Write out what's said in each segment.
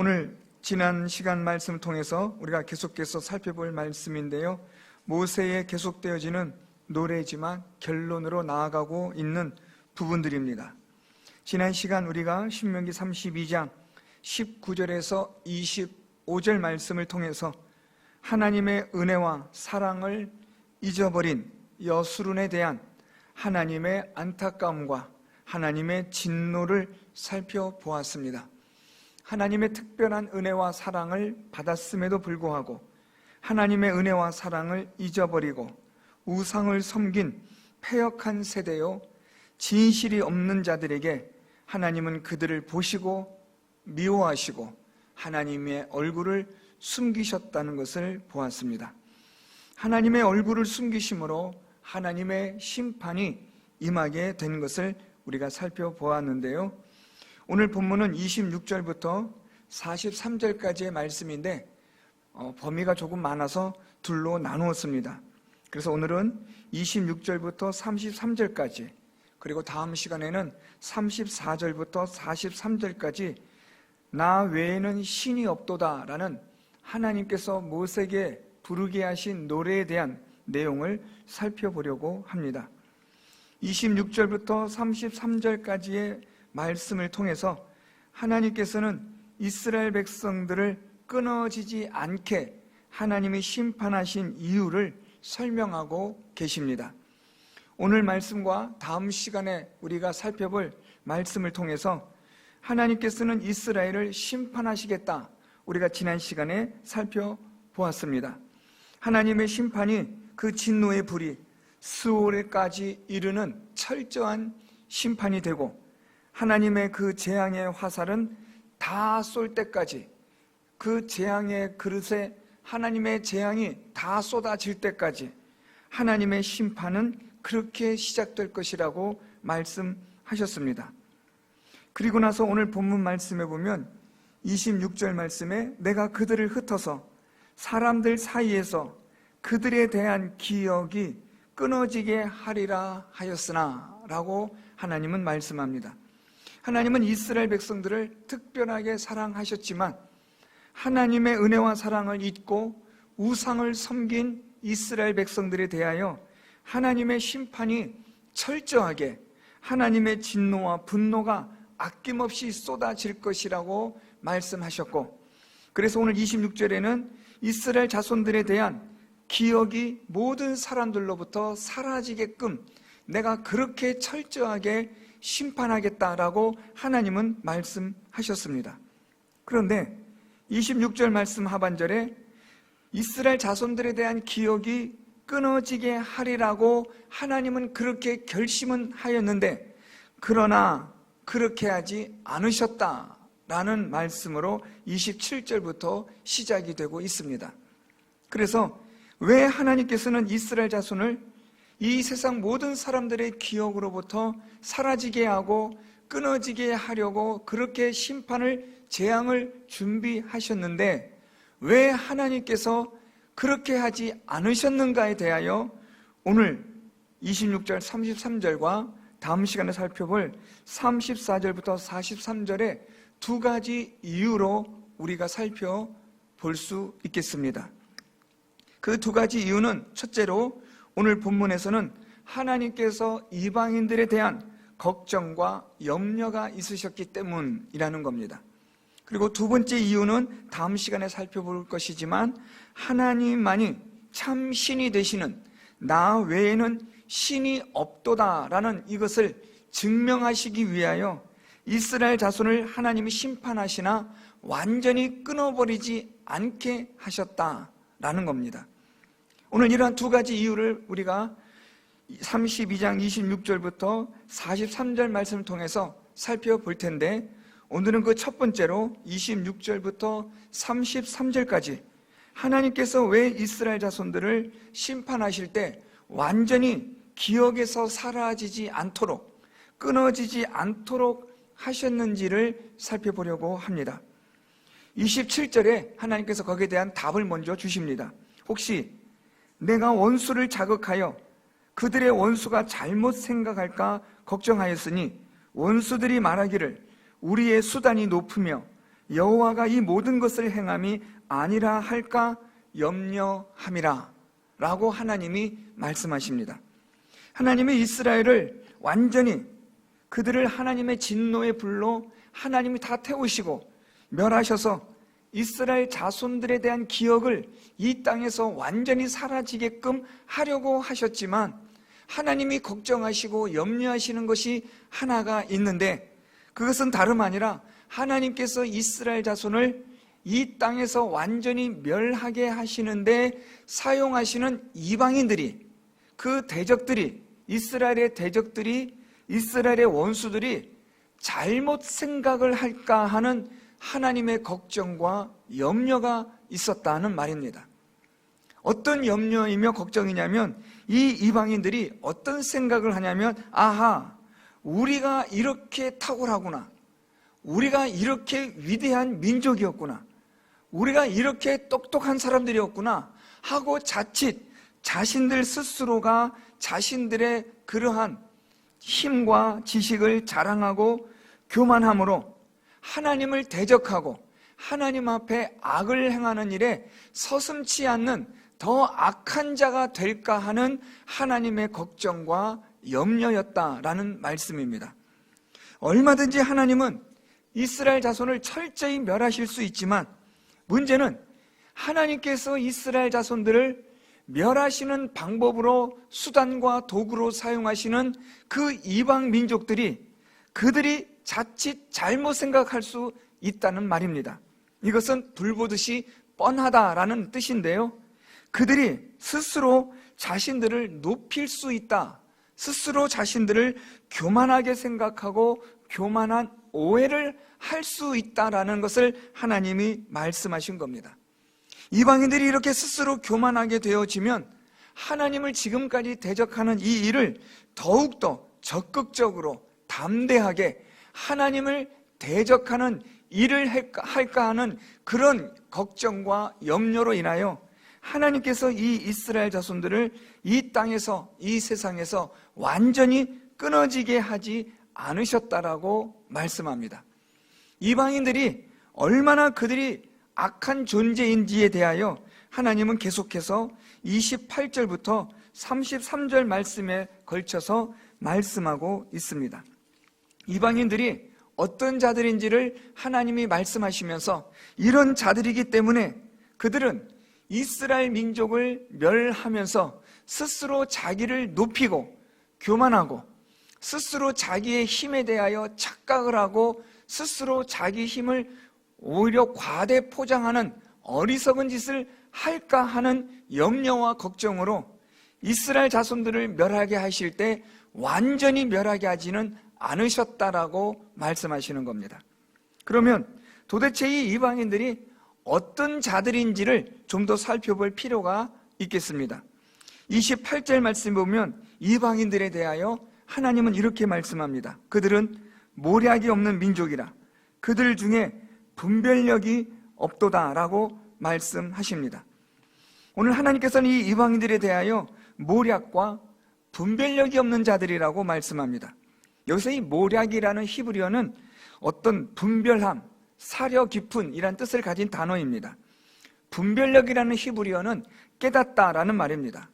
오늘 지난 시간 말씀을 통해서 우리가 계속해서 살펴볼 말씀인데요, 모세에 계속되어지는 노래지만 결론으로 나아가고 있는 부분들입니다. 지난 시간 우리가 신명기 32장 19절에서 25절 말씀을 통해서 하나님의 은혜와 사랑을 잊어버린 여수론에 대한 하나님의 안타까움과 하나님의 진노를 살펴보았습니다. 하나님의 특별한 은혜와 사랑을 받았음에도 불구하고 하나님의 은혜와 사랑을 잊어버리고 우상을 섬긴 패역한 세대요, 진실이 없는 자들에게 하나님은 그들을 보시고 미워하시고 하나님의 얼굴을 숨기셨다는 것을 보았습니다. 하나님의 얼굴을 숨기심으로 하나님의 심판이 임하게 된 것을 우리가 살펴보았는데요, 오늘 본문은 26절부터 43절까지의 말씀인데 범위가 조금 많아서 둘로 나누었습니다. 그래서 오늘은 26절부터 33절까지, 그리고 다음 시간에는 34절부터 43절까지 나 외에는 신이 없도다라는 하나님께서 모세에게 부르게 하신 노래에 대한 내용을 살펴보려고 합니다. 26절부터 33절까지의 말씀을 통해서 하나님께서는 이스라엘 백성들을 끊어지지 않게 하나님이 심판하신 이유를 설명하고 계십니다. 오늘 말씀과 다음 시간에 우리가 살펴볼 말씀을 통해서 하나님께서는 이스라엘을 심판하시겠다, 우리가 지난 시간에 살펴보았습니다. 하나님의 심판이 그 진노의 불이 스올에까지 이르는 철저한 심판이 되고 하나님의 그 재앙의 화살은 다 쏠 때까지, 그 재앙의 그릇에 하나님의 재앙이 다 쏟아질 때까지 하나님의 심판은 그렇게 시작될 것이라고 말씀하셨습니다. 그리고 나서 오늘 본문 말씀에 보면 26절 말씀에 내가 그들을 흩어서 사람들 사이에서 그들에 대한 기억이 끊어지게 하리라 하였으나 라고 하나님은 말씀합니다. 하나님은 이스라엘 백성들을 특별하게 사랑하셨지만 하나님의 은혜와 사랑을 잊고 우상을 섬긴 이스라엘 백성들에 대하여 하나님의 심판이 철저하게, 하나님의 진노와 분노가 아낌없이 쏟아질 것이라고 말씀하셨고, 그래서 오늘 26절에는 이스라엘 자손들에 대한 기억이 모든 사람들로부터 사라지게끔 내가 그렇게 철저하게 심판하겠다라고 하나님은 말씀하셨습니다. 그런데 26절 말씀 하반절에 이스라엘 자손들에 대한 기억이 끊어지게 하리라고 하나님은 그렇게 결심은 하였는데, 그러나 그렇게 하지 않으셨다라는 말씀으로 27절부터 시작이 되고 있습니다. 그래서 왜 하나님께서는 이스라엘 자손을 이 세상 모든 사람들의 기억으로부터 사라지게 하고 끊어지게 하려고 그렇게 심판을, 재앙을 준비하셨는데 왜 하나님께서 그렇게 하지 않으셨는가에 대하여 오늘 26절 33절과 다음 시간에 살펴볼 34절부터 43절의 두 가지 이유로 우리가 살펴볼 수 있겠습니다. 그 두 가지 이유는, 첫째로 오늘 본문에서는 하나님께서 이방인들에 대한 걱정과 염려가 있으셨기 때문이라는 겁니다. 그리고 두 번째 이유는 다음 시간에 살펴볼 것이지만 하나님만이 참 신이 되시는, 나 외에는 신이 없도다라는 이것을 증명하시기 위하여 이스라엘 자손을 하나님이 심판하시나 완전히 끊어버리지 않게 하셨다라는 겁니다. 오늘 이러한 두 가지 이유를 우리가 32장 26절부터 43절 말씀을 통해서 살펴볼 텐데, 오늘은 그 첫 번째로 26절부터 33절까지 하나님께서 왜 이스라엘 자손들을 심판하실 때 완전히 기억에서 사라지지 않도록, 끊어지지 않도록 하셨는지를 살펴보려고 합니다. 27절에 하나님께서 거기에 대한 답을 먼저 주십니다. 혹시 내가 원수를 자극하여 그들의 원수가 잘못 생각할까 걱정하였으니 원수들이 말하기를 우리의 수단이 높으며 여호와가 이 모든 것을 행함이 아니라 할까 염려함이라 라고 하나님이 말씀하십니다. 하나님이 이스라엘을 완전히 그들을 하나님의 진노의 불로 하나님이 다 태우시고 멸하셔서 이스라엘 자손들에 대한 기억을 이 땅에서 완전히 사라지게끔 하려고 하셨지만 하나님이 걱정하시고 염려하시는 것이 하나가 있는데, 그것은 다름 아니라 하나님께서 이스라엘 자손을 이 땅에서 완전히 멸하게 하시는데 사용하시는 이방인들이, 그 대적들이, 이스라엘의 대적들이, 이스라엘의 원수들이 잘못 생각을 할까 하는 하나님의 걱정과 염려가 있었다는 말입니다. 어떤 염려이며 걱정이냐면, 이 이방인들이 어떤 생각을 하냐면, 아하, 우리가 이렇게 탁월하구나, 우리가 이렇게 위대한 민족이었구나, 우리가 이렇게 똑똑한 사람들이었구나 하고 자칫 자신들 스스로가 자신들의 그러한 힘과 지식을 자랑하고 교만함으로 하나님을 대적하고 하나님 앞에 악을 행하는 일에 서슴지 않는 더 악한 자가 될까 하는 하나님의 걱정과 염려였다라는 말씀입니다. 얼마든지 하나님은 이스라엘 자손을 철저히 멸하실 수 있지만, 문제는 하나님께서 이스라엘 자손들을 멸하시는 방법으로 수단과 도구로 사용하시는 그 이방 민족들이, 그들이 자칫 잘못 생각할 수 있다는 말입니다. 이것은 불 보듯이 뻔하다라는 뜻인데요, 그들이 스스로 자신들을 높일 수 있다, 스스로 자신들을 교만하게 생각하고 교만한 오해를 할 수 있다라는 것을 하나님이 말씀하신 겁니다. 이방인들이 이렇게 스스로 교만하게 되어지면 하나님을 지금까지 대적하는 이 일을 더욱더 적극적으로 담대하게 하나님을 대적하는 일을 할까 하는 그런 걱정과 염려로 인하여 하나님께서 이 이스라엘 자손들을 이 땅에서, 이 세상에서 완전히 끊어지게 하지 않으셨다라고 말씀합니다. 이방인들이 얼마나 그들이 악한 존재인지에 대하여 하나님은 계속해서 28절부터 33절 말씀에 걸쳐서 말씀하고 있습니다. 이방인들이 어떤 자들인지를 하나님이 말씀하시면서, 이런 자들이기 때문에 그들은 이스라엘 민족을 멸하면서 스스로 자기를 높이고 교만하고 스스로 자기의 힘에 대하여 착각을 하고 스스로 자기 힘을 오히려 과대 포장하는 어리석은 짓을 할까 하는 염려와 걱정으로 이스라엘 자손들을 멸하게 하실 때 완전히 멸하게 하지는 않으셨다라고 말씀하시는 겁니다. 그러면 도대체 이 이방인들이 어떤 자들인지를 좀 더 살펴볼 필요가 있겠습니다. 28절 말씀 보면 이방인들에 대하여 하나님은 이렇게 말씀합니다. 그들은 모략이 없는 민족이라 그들 중에 분별력이 없도다라고 말씀하십니다. 오늘 하나님께서는 이 이방인들에 대하여 모략과 분별력이 없는 자들이라고 말씀합니다. 여기서 이 모략이라는 히브리어는 어떤 분별함, 사려 깊은 이란 뜻을 가진 단어입니다. 분별력이라는 히브리어는 깨닫다라는 말입니다.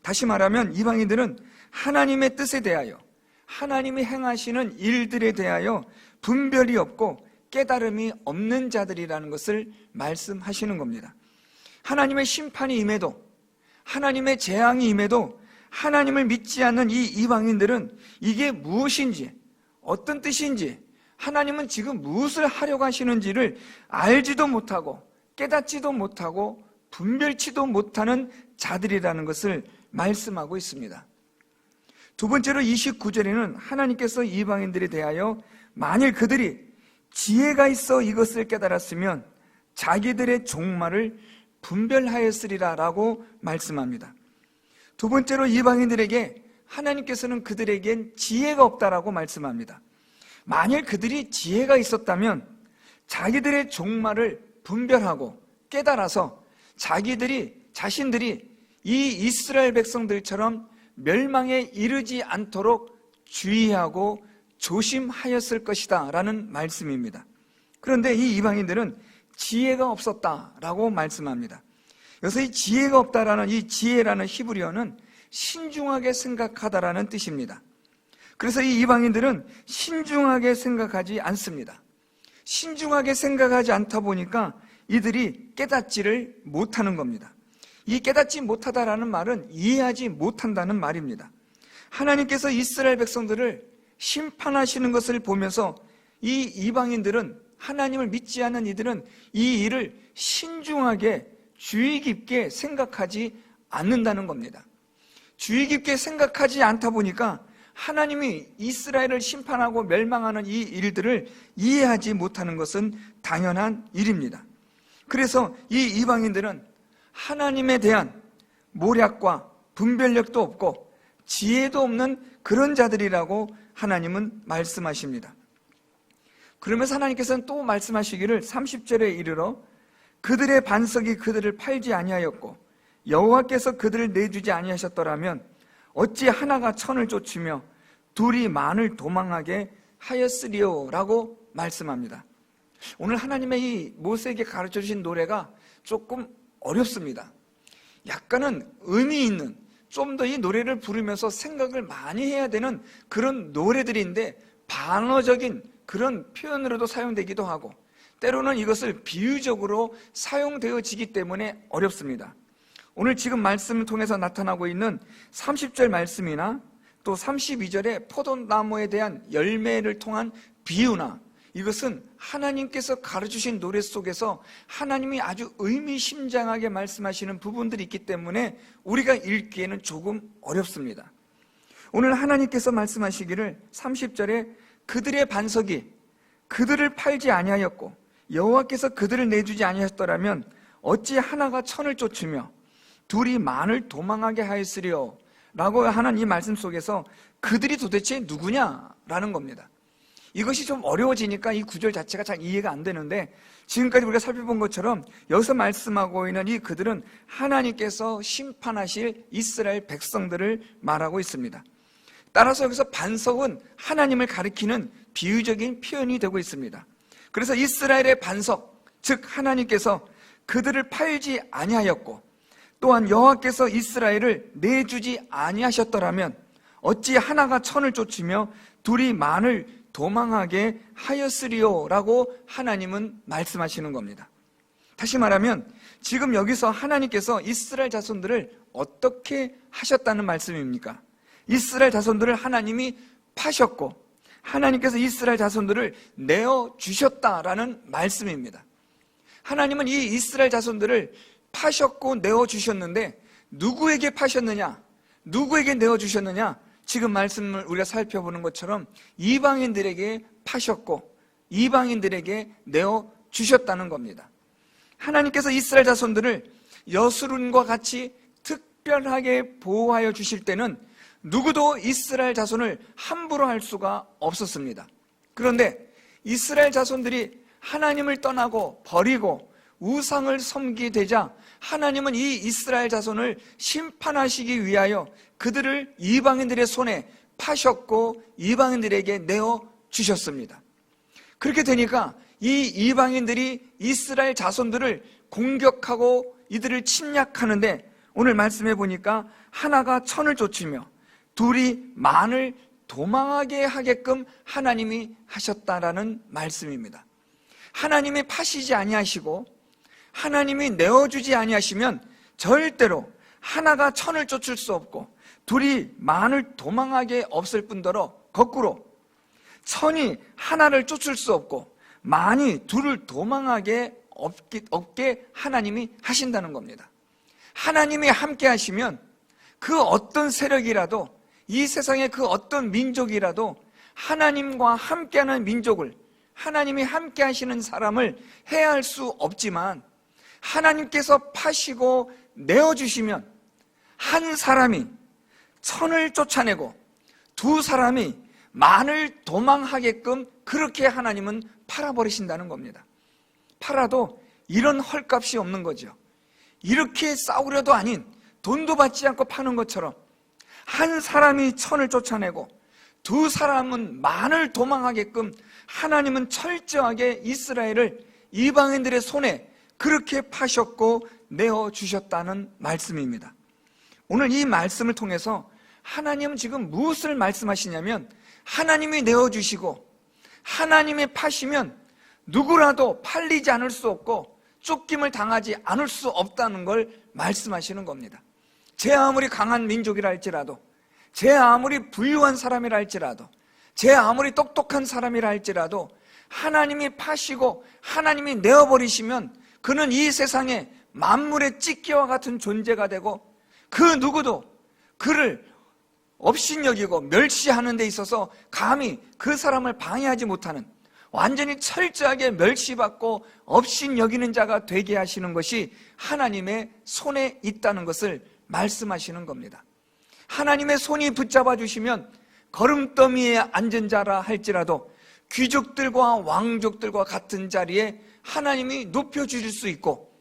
다시 말하면 이방인들은 하나님의 뜻에 대하여, 하나님이 행하시는 일들에 대하여 분별이 없고 깨달음이 없는 자들이라는 것을 말씀하시는 겁니다. 하나님의 심판이 임해도, 하나님의 재앙이 임해도 하나님을 믿지 않는 이 이방인들은 이게 무엇인지, 어떤 뜻인지, 하나님은 지금 무엇을 하려고 하시는지를 알지도 못하고 깨닫지도 못하고 분별치도 못하는 자들이라는 것을 말씀하고 있습니다. 두 번째로 29절에는 하나님께서 이방인들에 대하여 만일 그들이 지혜가 있어 이것을 깨달았으면 자기들의 종말을 분별하였으리라 라고 말씀합니다. 두 번째로 이방인들에게 하나님께서는 그들에겐 지혜가 없다라고 말씀합니다. 만일 그들이 지혜가 있었다면 자기들의 종말을 분별하고 깨달아서 자신들이 이 이스라엘 백성들처럼 멸망에 이르지 않도록 주의하고 조심하였을 것이다 라는 말씀입니다. 그런데 이 이방인들은 지혜가 없었다라고 말씀합니다. 여기서 이 지혜가 없다라는 이 지혜라는 히브리어는 신중하게 생각하다라는 뜻입니다. 그래서 이 이방인들은 신중하게 생각하지 않습니다. 신중하게 생각하지 않다 보니까 이들이 깨닫지를 못하는 겁니다. 이 깨닫지 못하다라는 말은 이해하지 못한다는 말입니다. 하나님께서 이스라엘 백성들을 심판하시는 것을 보면서 이 이방인들은, 하나님을 믿지 않는 이들은 이 일을 신중하게 주의 깊게 생각하지 않는다는 겁니다. 주의 깊게 생각하지 않다 보니까 하나님이 이스라엘을 심판하고 멸망하는 이 일들을 이해하지 못하는 것은 당연한 일입니다. 그래서 이 이방인들은 하나님에 대한 모략과 분별력도 없고 지혜도 없는 그런 자들이라고 하나님은 말씀하십니다. 그러면서 하나님께서는 또 말씀하시기를 30절에 이르러 그들의 반석이 그들을 팔지 아니하였고 여호와께서 그들을 내주지 아니하셨더라면 어찌 하나가 천을 쫓으며 둘이 만을 도망하게 하였으리요 라고 말씀합니다. 오늘 하나님의 이 모세에게 가르쳐 주신 노래가 조금 어렵습니다. 약간은 의미 있는, 좀 더 이 노래를 부르면서 생각을 많이 해야 되는 그런 노래들인데 반어적인 그런 표현으로도 사용되기도 하고 때로는 이것을 비유적으로 사용되어지기 때문에 어렵습니다. 오늘 지금 말씀을 통해서 나타나고 있는 30절 말씀이나 또 32절의 포도나무에 대한 열매를 통한 비유나 이것은 하나님께서 가르쳐주신 노래 속에서 하나님이 아주 의미심장하게 말씀하시는 부분들이 있기 때문에 우리가 읽기에는 조금 어렵습니다. 오늘 하나님께서 말씀하시기를 30절에 그들의 반석이 그들을 팔지 아니하였고 여호와께서 그들을 내주지 아니하셨더라면 어찌 하나가 천을 쫓으며 둘이 만을 도망하게 하였으리요 라고 하는 이 말씀 속에서 그들이 도대체 누구냐라는 겁니다. 이것이 좀 어려워지니까 이 구절 자체가 잘 이해가 안 되는데 지금까지 우리가 살펴본 것처럼 여기서 말씀하고 있는 이 그들은 하나님께서 심판하실 이스라엘 백성들을 말하고 있습니다. 따라서 여기서 반석은 하나님을 가리키는 비유적인 표현이 되고 있습니다. 그래서 이스라엘의 반석, 즉 하나님께서 그들을 팔지 아니하였고 또한 여호와께서 이스라엘을 내주지 아니하셨더라면 어찌 하나가 천을 쫓으며 둘이 만을 도망하게 하였으리요 라고 하나님은 말씀하시는 겁니다. 다시 말하면 지금 여기서 하나님께서 이스라엘 자손들을 어떻게 하셨다는 말씀입니까? 이스라엘 자손들을 하나님이 파셨고 하나님께서 이스라엘 자손들을 내어주셨다라는 말씀입니다. 하나님은 이 이스라엘 자손들을 파셨고 내어주셨는데 누구에게 파셨느냐? 누구에게 내어주셨느냐? 지금 말씀을 우리가 살펴보는 것처럼 이방인들에게 파셨고 이방인들에게 내어주셨다는 겁니다. 하나님께서 이스라엘 자손들을 여수론과 같이 특별하게 보호하여 주실 때는 누구도 이스라엘 자손을 함부로 할 수가 없었습니다. 그런데 이스라엘 자손들이 하나님을 떠나고 버리고 우상을 섬기게 되자 하나님은 이 이스라엘 자손을 심판하시기 위하여 그들을 이방인들의 손에 파셨고 이방인들에게 내어주셨습니다. 그렇게 되니까 이 이방인들이 이스라엘 자손들을 공격하고 이들을 침략하는데 오늘 말씀해 보니까 하나가 천을 쫓으며 둘이 만을 도망하게 하게끔 하나님이 하셨다라는 말씀입니다. 하나님이 파시지 아니하시고 하나님이 내어주지 아니하시면 절대로 하나가 천을 쫓을 수 없고 둘이 만을 도망하게 없을 뿐더러 거꾸로 천이 하나를 쫓을 수 없고 만이 둘을 도망하게 없게 하나님이 하신다는 겁니다. 하나님이 함께 하시면 그 어떤 세력이라도 이 세상의 그 어떤 민족이라도 하나님과 함께하는 민족을 하나님이 함께 하시는 사람을 해할 수 없지만 하나님께서 파시고 내어주시면 한 사람이 천을 쫓아내고 두 사람이 만을 도망하게끔 그렇게 하나님은 팔아버리신다는 겁니다. 팔아도 이런 헐값이 없는 거죠. 이렇게 싸우려도 아닌 돈도 받지 않고 파는 것처럼 한 사람이 천을 쫓아내고 두 사람은 만을 도망하게끔 하나님은 철저하게 이스라엘을 이방인들의 손에 그렇게 파셨고 내어주셨다는 말씀입니다. 오늘 이 말씀을 통해서 하나님은 지금 무엇을 말씀하시냐면, 하나님이 내어주시고 하나님이 파시면 누구라도 팔리지 않을 수 없고 쫓김을 당하지 않을 수 없다는 걸 말씀하시는 겁니다. 제 아무리 강한 민족이라 할지라도, 제 아무리 부유한 사람이라 할지라도, 제 아무리 똑똑한 사람이라 할지라도 하나님이 파시고 하나님이 내어버리시면 그는 이 세상에 만물의 찢기와 같은 존재가 되고, 그 누구도 그를 업신여기고 멸시하는 데 있어서 감히 그 사람을 방해하지 못하는, 완전히 철저하게 멸시받고 업신여기는 자가 되게 하시는 것이 하나님의 손에 있다는 것을 말씀하시는 겁니다. 하나님의 손이 붙잡아 주시면 거름더미에 앉은 자라 할지라도 귀족들과 왕족들과 같은 자리에 하나님이 높여주실 수 있고,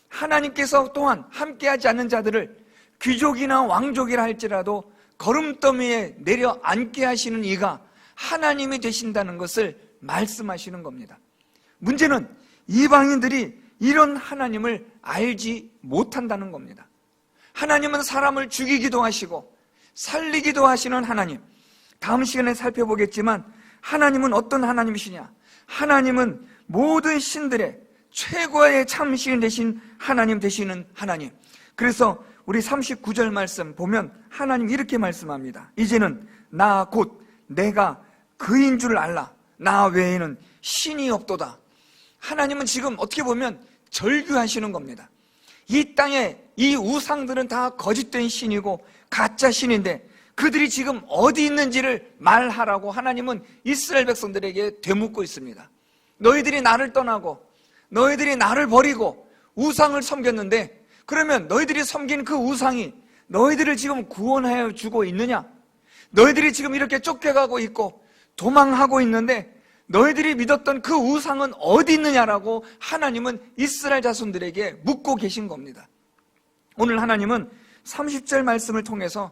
하나님께서 또한 함께하지 않는 자들을 귀족이나 왕족이라 할지라도 거름더미에 내려앉게 하시는 이가 하나님이 되신다는 것을 말씀하시는 겁니다. 문제는 이방인들이 이런 하나님을 알지 못한다는 겁니다. 하나님은 사람을 죽이기도 하시고 살리기도 하시는 하나님, 다음 시간에 살펴보겠지만 하나님은 어떤 하나님이시냐? 하나님은 모든 신들의 최고의 참신 되신 하나님 되시는 하나님. 그래서 우리 39절 말씀 보면 하나님 이렇게 말씀합니다. 이제는 나 곧 내가 그인 줄 알라. 나 외에는 신이 없도다. 하나님은 지금 어떻게 보면 절규하시는 겁니다. 이 땅에 이 우상들은 다 거짓된 신이고 가짜 신인데 그들이 지금 어디 있는지를 말하라고 하나님은 이스라엘 백성들에게 되묻고 있습니다. 너희들이 나를 떠나고 너희들이 나를 버리고 우상을 섬겼는데, 그러면 너희들이 섬긴 그 우상이 너희들을 지금 구원하여 주고 있느냐? 너희들이 지금 이렇게 쫓겨가고 있고 도망하고 있는데 너희들이 믿었던 그 우상은 어디 있느냐라고 하나님은 이스라엘 자손들에게 묻고 계신 겁니다. 오늘 하나님은 30절 말씀을 통해서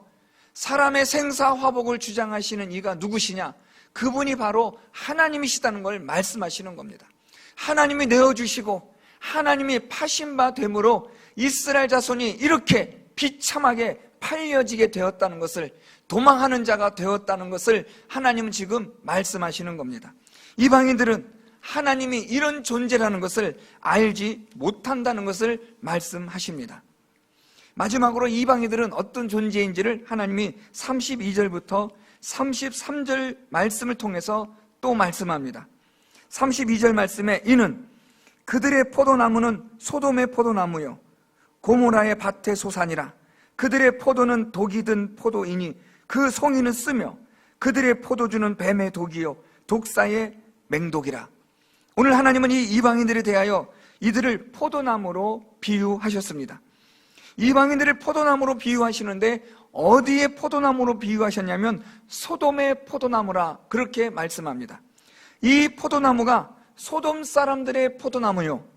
사람의 생사화복을 주장하시는 이가 누구시냐? 그분이 바로 하나님이시다는 걸 말씀하시는 겁니다. 하나님이 내어주시고 하나님이 파신 바 되므로 이스라엘 자손이 이렇게 비참하게 팔려지게 되었다는 것을, 도망하는 자가 되었다는 것을 하나님은 지금 말씀하시는 겁니다. 이방인들은 하나님이 이런 존재라는 것을 알지 못한다는 것을 말씀하십니다. 마지막으로 이방인들은 어떤 존재인지를 하나님이 32절부터 33절 말씀을 통해서 또 말씀합니다. 32절 말씀에 이는 그들의 포도나무는 소돔의 포도나무요 고모라의 밭의 소산이라. 그들의 포도는 독이 든 포도이니 그 송이는 쓰며 그들의 포도주는 뱀의 독이요 독사의 맹독이라. 오늘 하나님은 이 이방인들에 대하여 이들을 포도나무로 비유하셨습니다. 이방인들을 포도나무로 비유하시는데 어디에 포도나무로 비유하셨냐면 소돔의 포도나무라 그렇게 말씀합니다. 이 포도나무가 소돔 사람들의 포도나무요,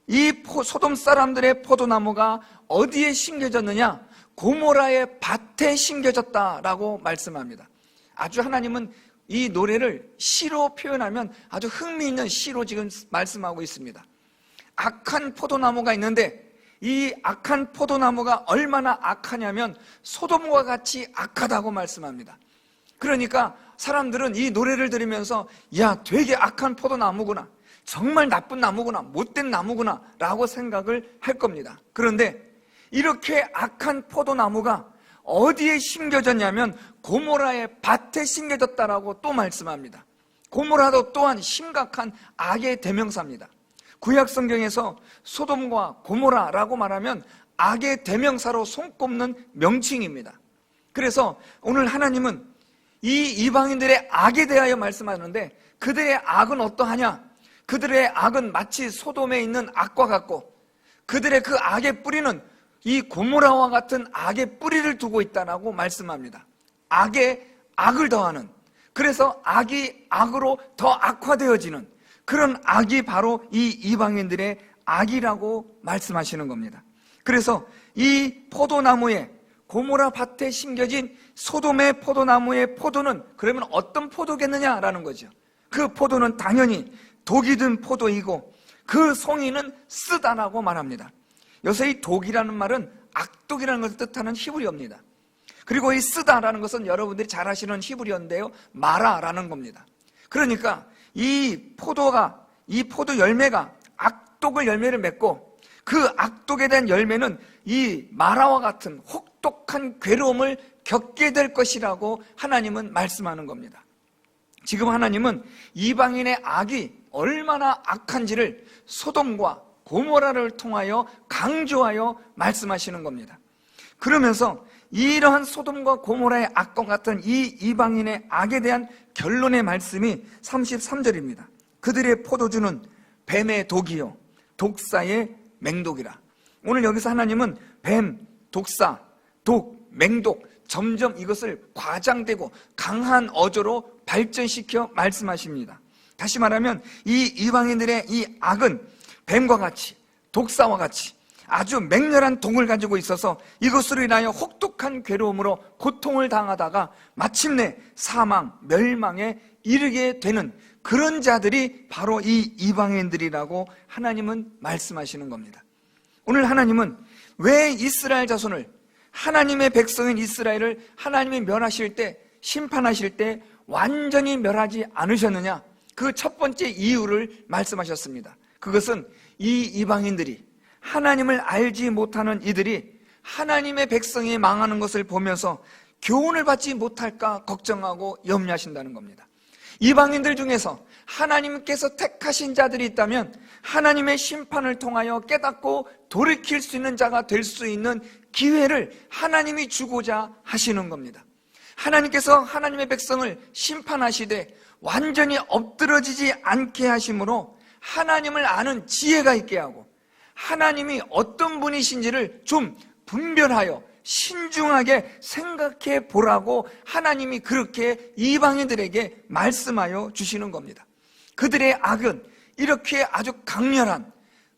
이 소돔 사람들의 포도나무가 어디에 심겨졌느냐? 고모라의 밭에 심겨졌다라고 말씀합니다. 아주 하나님은 이 노래를 시로 표현하면 아주 흥미있는 시로 지금 말씀하고 있습니다. 악한 포도나무가 있는데 이 악한 포도나무가 얼마나 악하냐면 소돔과 같이 악하다고 말씀합니다. 그러니까 사람들은 이 노래를 들으면서 야, 되게 악한 포도나무구나, 정말 나쁜 나무구나, 못된 나무구나 라고 생각을 할 겁니다. 그런데 이렇게 악한 포도나무가 어디에 심겨졌냐면 고모라의 밭에 심겨졌다라고 또 말씀합니다. 고모라도 또한 심각한 악의 대명사입니다. 구약 성경에서 소돔과 고모라라고 말하면 악의 대명사로 손꼽는 명칭입니다. 그래서 오늘 하나님은 이 이방인들의 악에 대하여 말씀하는데 그들의 악은 어떠하냐? 그들의 악은 마치 소돔에 있는 악과 같고 그들의 그 악의 뿌리는 이 고모라와 같은 악의 뿌리를 두고 있다라고 말씀합니다. 악에 악을 더하는, 그래서 악이 악으로 더 악화되어지는 그런 악이 바로 이 이방인들의 악이라고 말씀하시는 겁니다. 그래서 이 포도나무에, 고모라 밭에 심겨진 소돔의 포도나무의 포도는 그러면 어떤 포도겠느냐라는 거죠. 그 포도는 당연히 독이 든 포도이고 그 송이는 쓰다라고 말합니다. 여기서 이 독이라는 말은 악독이라는 것을 뜻하는 히브리어입니다. 그리고 이 쓰다라는 것은 여러분들이 잘 아시는 히브리어인데요, 마라라는 겁니다. 그러니까 이 포도 열매가 악독의 열매를 맺고 그 악독에 대한 열매는 이 마라와 같은 혹독한 괴로움을 겪게 될 것이라고 하나님은 말씀하는 겁니다. 지금 하나님은 이방인의 악이 얼마나 악한지를 소돔과 고모라를 통하여 강조하여 말씀하시는 겁니다. 그러면서 이러한 소돔과 고모라의 악과 같은 이 이방인의 악에 대한 결론의 말씀이 33절입니다. 그들의 포도주는 뱀의 독이요 독사의 맹독이라. 오늘 여기서 하나님은 뱀, 독사, 독, 맹독 점점 이것을 과장되고 강한 어조로 발전시켜 말씀하십니다. 다시 말하면 이 이방인들의 이 악은 뱀과 같이 독사와 같이 아주 맹렬한 독을 가지고 있어서 이것으로 인하여 혹독한 괴로움으로 고통을 당하다가 마침내 사망, 멸망에 이르게 되는 그런 자들이 바로 이 이방인들이라고 하나님은 말씀하시는 겁니다. 오늘 하나님은 왜 이스라엘 자손을, 하나님의 백성인 이스라엘을 하나님이 멸하실 때, 심판하실 때 완전히 멸하지 않으셨느냐? 그 첫 번째 이유를 말씀하셨습니다. 그것은 이 이방인들이, 하나님을 알지 못하는 이들이 하나님의 백성이 망하는 것을 보면서 교훈을 받지 못할까 걱정하고 염려하신다는 겁니다. 이방인들 중에서 하나님께서 택하신 자들이 있다면 하나님의 심판을 통하여 깨닫고 돌이킬 수 있는 자가 될 수 있는 기회를 하나님이 주고자 하시는 겁니다. 하나님께서 하나님의 백성을 심판하시되 완전히 엎드러지지 않게 하심으로 하나님을 아는 지혜가 있게 하고 하나님이 어떤 분이신지를 좀 분별하여 신중하게 생각해 보라고 하나님이 그렇게 이방인들에게 말씀하여 주시는 겁니다. 그들의 악은 이렇게 아주 강렬한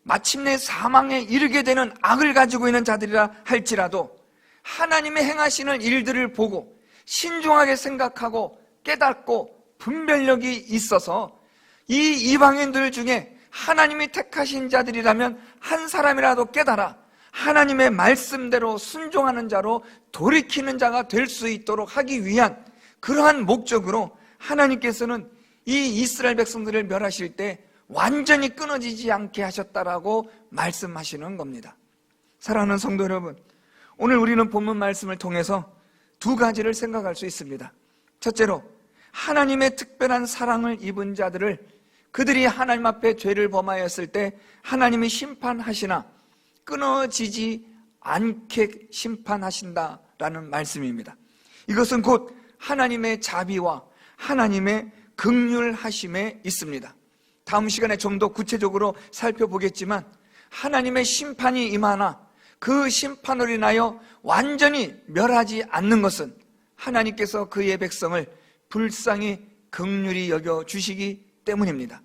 마침내 사망에 이르게 되는 악을 가지고 있는 자들이라 할지라도 하나님의 행하시는 일들을 보고 신중하게 생각하고 깨닫고 분별력이 있어서 이 이방인들 중에 하나님이 택하신 자들이라면 한 사람이라도 깨달아 하나님의 말씀대로 순종하는 자로 돌이키는 자가 될 수 있도록 하기 위한 그러한 목적으로 하나님께서는 이 이스라엘 백성들을 멸하실 때 완전히 끊어지지 않게 하셨다라고 말씀하시는 겁니다. 사랑하는 성도 여러분, 오늘 우리는 본문 말씀을 통해서 두 가지를 생각할 수 있습니다. 첫째로 하나님의 특별한 사랑을 입은 자들을 그들이 하나님 앞에 죄를 범하였을 때 하나님이 심판하시나 끊어지지 않게 심판하신다라는 말씀입니다. 이것은 곧 하나님의 자비와 하나님의 긍휼하심에 있습니다. 다음 시간에 좀 더 구체적으로 살펴보겠지만 하나님의 심판이 임하나 그 심판으로 인하여 완전히 멸하지 않는 것은 하나님께서 그의 백성을 불쌍히 긍휼히 여겨주시기 때문입니다.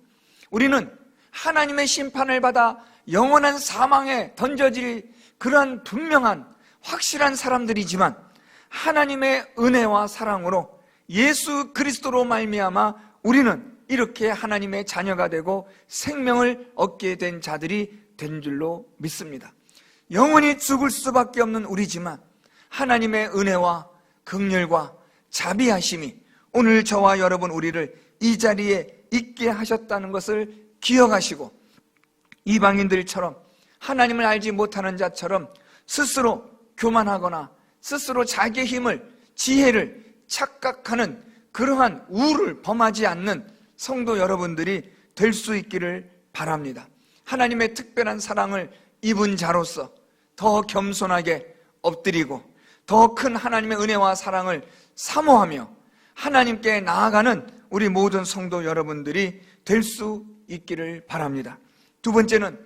우리는 하나님의 심판을 받아 영원한 사망에 던져질 그러한 분명한 확실한 사람들이지만 하나님의 은혜와 사랑으로 예수 그리스도로 말미암아 우리는 이렇게 하나님의 자녀가 되고 생명을 얻게 된 자들이 된 줄로 믿습니다. 영원히 죽을 수밖에 없는 우리지만 하나님의 은혜와 긍휼과 자비하심이 오늘 저와 여러분 우리를 이 자리에 있게 하셨다는 것을 기억하시고 이방인들처럼 하나님을 알지 못하는 자처럼 스스로 교만하거나 스스로 자기의 힘을, 지혜를 착각하는 그러한 우를 범하지 않는 성도 여러분들이 될 수 있기를 바랍니다. 하나님의 특별한 사랑을 입은 자로서 더 겸손하게 엎드리고 더 큰 하나님의 은혜와 사랑을 사모하며 하나님께 나아가는 우리 모든 성도 여러분들이 될 수 있기를 바랍니다. 두 번째는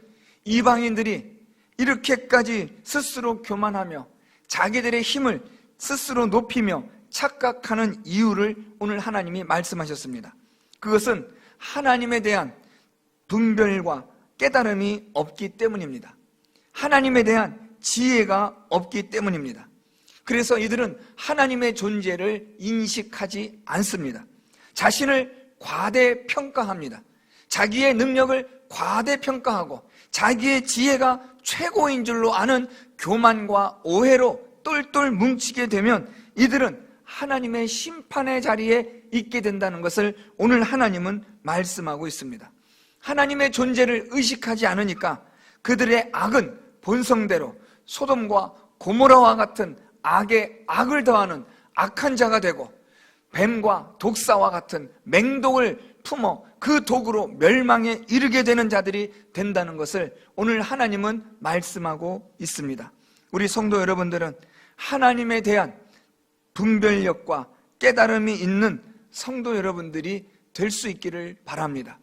이방인들이 이렇게까지 스스로 교만하며 자기들의 힘을 스스로 높이며 착각하는 이유를 오늘 하나님이 말씀하셨습니다. 그것은 하나님에 대한 분별과 깨달음이 없기 때문입니다. 하나님에 대한 지혜가 없기 때문입니다. 그래서 이들은 하나님의 존재를 인식하지 않습니다. 자신을 과대평가합니다. 자기의 능력을 과대평가하고 자기의 지혜가 최고인 줄로 아는 교만과 오해로 똘똘 뭉치게 되면 이들은 하나님의 심판의 자리에 있게 된다는 것을 오늘 하나님은 말씀하고 있습니다. 하나님의 존재를 의식하지 않으니까 그들의 악은 본성대로 소돔과 고모라와 같은 악에 악을 더하는 악한 자가 되고, 뱀과 독사와 같은 맹독을 품어 그 독으로 멸망에 이르게 되는 자들이 된다는 것을 오늘 하나님은 말씀하고 있습니다. 우리 성도 여러분들은 하나님에 대한 분별력과 깨달음이 있는 성도 여러분들이 될 수 있기를 바랍니다.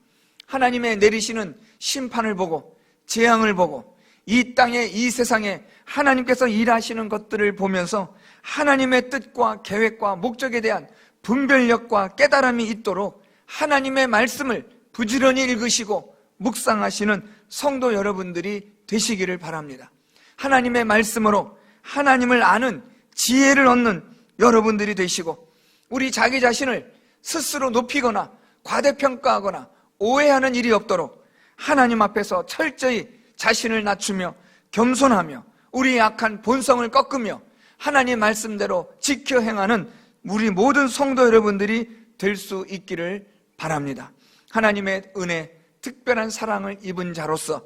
하나님의 내리시는 심판을 보고 재앙을 보고 이 땅에, 이 세상에 하나님께서 일하시는 것들을 보면서 하나님의 뜻과 계획과 목적에 대한 분별력과 깨달음이 있도록 하나님의 말씀을 부지런히 읽으시고 묵상하시는 성도 여러분들이 되시기를 바랍니다. 하나님의 말씀으로 하나님을 아는 지혜를 얻는 여러분들이 되시고, 우리 자기 자신을 스스로 높이거나 과대평가하거나 오해하는 일이 없도록 하나님 앞에서 철저히 자신을 낮추며 겸손하며 우리의 악한 본성을 꺾으며 하나님 말씀대로 지켜 행하는 우리 모든 성도 여러분들이 될 수 있기를 바랍니다. 하나님의 은혜, 특별한 사랑을 입은 자로서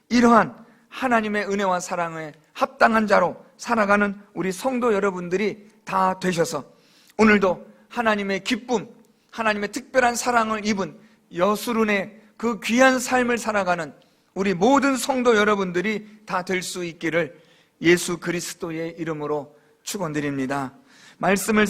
이러한 하나님의 은혜와 사랑에 합당한 자로 살아가는 우리 성도 여러분들이 다 되셔서 오늘도 하나님의 기쁨, 하나님의 특별한 사랑을 입은 여수룬의 그 귀한 삶을 살아가는 우리 모든 성도 여러분들이 다 될 수 있기를 예수 그리스도의 이름으로 축원드립니다. 말씀을